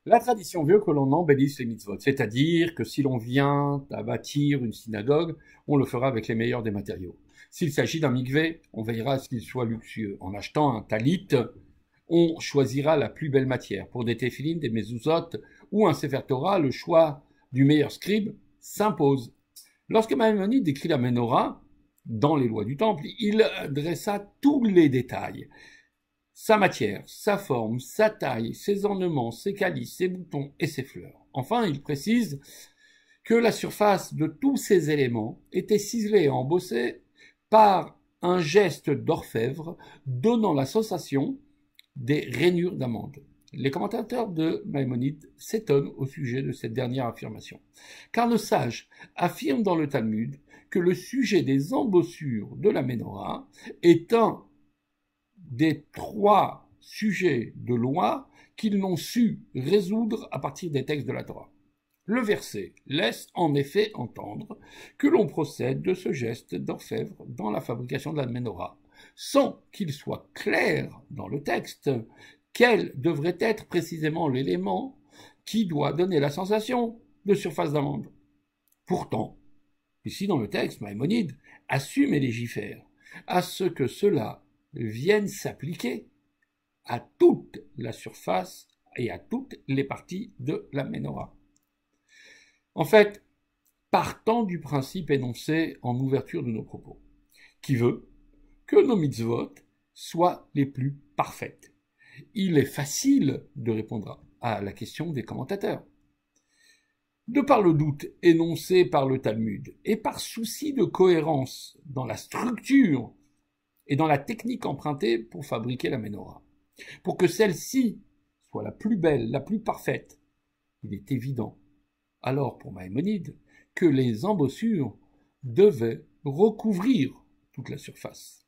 La tradition veut que l'on embellisse les mitzvot, c'est-à-dire que si l'on vient à bâtir une synagogue, on le fera avec les meilleurs des matériaux. S'il s'agit d'un mikvé, on veillera à ce qu'il soit luxueux. En achetant un talit, on choisira la plus belle matière. Pour des téphilines, des mezuzot ou un sefer Torah, le choix du meilleur scribe s'impose. Lorsque Maïmonide décrit la menorah, dans les lois du temple, il dressa tous les détails. Sa matière, sa forme, sa taille, ses ornements, ses calices, ses boutons et ses fleurs. Enfin, il précise que la surface de tous ces éléments était ciselée et embossée par un geste d'orfèvre donnant la sensation des rainures d'amande. Les commentateurs de Maïmonide s'étonnent au sujet de cette dernière affirmation, car le sage affirme dans le Talmud que le sujet des embossures de la menorah est un des 3 sujets de loi qu'ils n'ont su résoudre à partir des textes de la Torah. Le verset laisse en effet entendre que l'on procède de ce geste d'orfèvre dans la fabrication de la menorah, sans qu'il soit clair dans le texte quel devrait être précisément l'élément qui doit donner la sensation de surface d'amande. Pourtant, ici dans le texte, Maïmonide assume et légifère à ce que cela vienne s'appliquer à toute la surface et à toutes les parties de la menorah. En fait, partant du principe énoncé en ouverture de nos propos, qui veut que nos mitzvot soient les plus parfaites, il est facile de répondre à la question des commentateurs. De par le doute énoncé par le Talmud et par souci de cohérence dans la structure et dans la technique empruntée pour fabriquer la menorah, pour que celle-ci soit la plus belle, la plus parfaite, il est évident, alors pour Maïmonide, que les embossures devaient recouvrir toute la surface.